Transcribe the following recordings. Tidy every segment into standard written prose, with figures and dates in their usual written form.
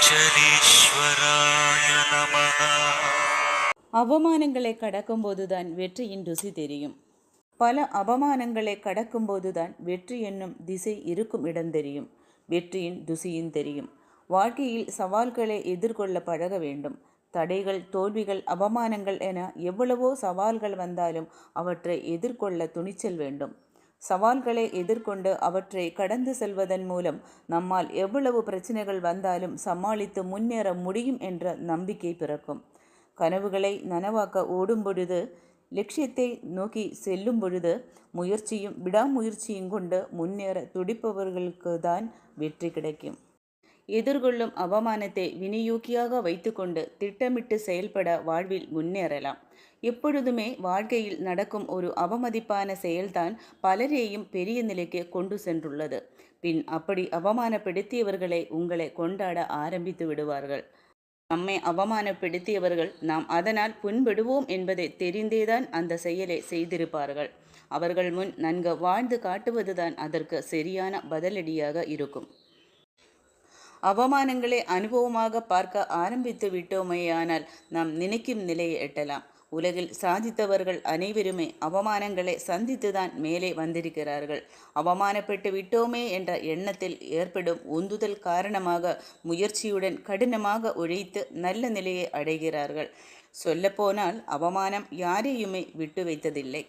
அருணாச்சலேஸ்வராய நமः. அவமானங்களை கடக்கும்போதுதான் வெற்றியின் ருசி தெரியும். பல அவமானங்களை கடக்கும்போதுதான் வெற்றி என்னும் திசை இருக்கும் இடம் தெரியும். வெற்றியின் ருசியும் தெரியும். வாழ்க்கையில் சவால்களை எதிர்கொள்ள பழக வேண்டும். தடைகள், தோல்விகள், அவமானங்கள் என எவ்வளவோ சவால்கள் வந்தாலும் அவற்றை எதிர்கொள்ள துணிச்சல் வேண்டும். சவால்களை எதிர்கொண்டு அவற்றை கடந்து செல்வதன் மூலம் நம்மால் எவ்வளவு பிரச்சனைகள் வந்தாலும் சமாளித்து முன்னேற முடியும் என்ற நம்பிக்கை பிறக்கும். கனவுகளை நனவாக்க ஓடும் பொழுது, லட்சியத்தை நோக்கி செல்லும் பொழுது முயற்சியும் விடாமுயற்சியும் கொண்டு முன்னேற துடிப்பவர்களுக்கு தான் வெற்றி கிடைக்கும். எதிர்கொள்ளும் அவமானத்தை விநியோகியாக வைத்துக்கொண்டு திட்டமிட்டு செயல்பட வாழ்வில் முன்னேறலாம். எப்பொழுதுமே வாழ்க்கையில் நடக்கும் ஒரு அவமதிப்பான செயல்தான் பலரையும் பெரிய நிலைக்கு கொண்டு சென்றுள்ளது. பின் அப்படி அவமானப்படுத்தியவர்களை உங்களை கொண்டாட ஆரம்பித்து விடுவார்கள். நம்மை அவமானப்படுத்தியவர்கள் நாம் அதனால் புண்படுவோம் என்பதை தெரிந்தேதான் அந்த செயலை செய்திருப்பார்கள். அவர்கள் முன் நன்கு வாழ்ந்து காட்டுவதுதான் அதற்கு சரியான பதிலடியாக இருக்கும். அவமானங்களை அனுபவமாக பார்க்க ஆரம்பித்து விட்டோமேயானால் நாம் நினைக்கும் நிலையை எட்டலாம். உலகில் சாதித்தவர்கள் அனைவருமே அவமானங்களை சந்தித்துதான் மேலே வந்திருக்கிறார்கள். அவமானப்பட்டு விட்டோமே என்ற எண்ணத்தில் ஏற்படும் உந்துதல் காரணமாக முயற்சியுடன் கடினமாக உழைத்து நல்ல நிலையை அடைகிறார்கள். சொல்லப்போனால் அவமானம் யாரையுமே விட்டு வைத்ததில்லை.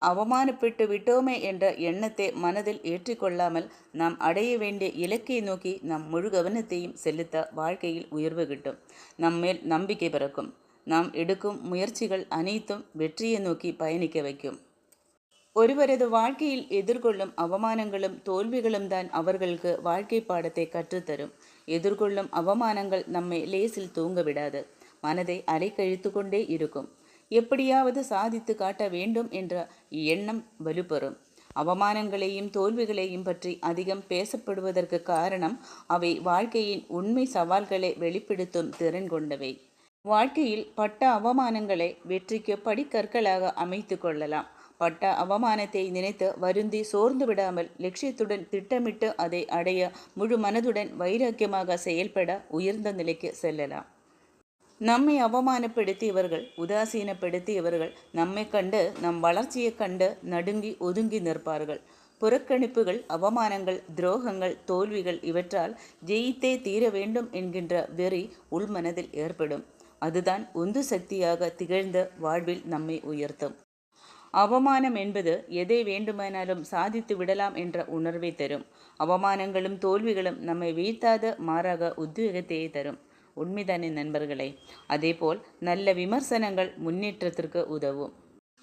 அவமானப்பட்டு விட்டோமே என்ற எண்ணத்தை மனதில் ஏற்றிக்கொள்ளாமல் நாம் அடைய வேண்டிய இலக்கை நோக்கி நம் முழு கவனத்தையும் செலுத்த வாழ்க்கையில் உயர்வு கிட்டும். நம்மேல் நம்பிக்கை பிறக்கும். நாம் எடுக்கும் முயற்சிகள் அனைத்தும் வெற்றியை நோக்கி பயணிக்க வைக்கும். ஒருவரது வாழ்க்கையில் எதிர்கொள்ளும் அவமானங்களும் தோல்விகளும் தான் அவர்களுக்கு வாழ்க்கை பாடத்தை கற்றுத்தரும். எதிர்கொள்ளும் அவமானங்கள் நம்மை லேசில் தூங்க விடாது. மனதை அலைக்கழித்து கொண்டே இருக்கும். எப்படியாவது சாதித்து காட்ட வேண்டும் என்ற எண்ணம் வலுப்பெறும். அவமானங்களையும் தோல்விகளையும் பற்றி அதிகம் பேசப்படுவதற்கு காரணம் அவை வாழ்க்கையின் உண்மை சவால்களை வெளிப்படுத்தும் திறன் கொண்டவை. வாழ்க்கையில் பட்ட அவமானங்களை வெற்றிக்கு படிக்கற்களாக அமைத்து கொள்ளலாம். பட்ட அவமானத்தை நினைத்து வருந்தி சோர்ந்து விடாமல் லட்சியத்துடன் திட்டமிட்டு அதை அடைய முழு மனதுடன் வைராக்கியமாக செயல்பட உயர்ந்த நிலைக்கு செல்லலாம். நம்மை அவமானப்படுத்தியவர்கள், உதாசீனப்படுத்தியவர்கள் நம்மை கண்டு நம் வளர்ச்சியை கண்டு நடுங்கி ஒதுங்கி நிற்பார்கள். புறக்கணிப்புகள், அவமானங்கள், துரோகங்கள், தோல்விகள் இவற்றால் ஜெயித்தே தீர வேண்டும் என்கின்ற வெறி உள்மனதில் ஏற்படும். அதுதான் உந்து சக்தியாக திகழ்ந்த வாழ்வில் நம்மை உயர்த்தும். அவமானம் என்பது எதை வேண்டுமானாலும் சாதித்து விடலாம் என்ற உணர்வை தரும். அவமானங்களும் தோல்விகளும் நம்மை வீழ்த்தாத மாறாக உத்வேகத்தையே தரும். உண்மைதானே நண்பர்களே? அதேபோல் நல்ல விமர்சனங்கள் முன்னேற்றத்திற்கு உதவும்.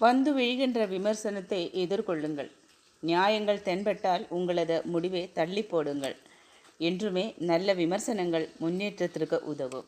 வந்து விழுகின்ற விமர்சனத்தை எதிர்கொள்ளுங்கள். நியாயங்கள் தென்பட்டால் உங்களது முடிவை தள்ளி போடுங்கள். என்றுமே நல்ல விமர்சனங்கள் முன்னேற்றத்திற்கு உதவும்.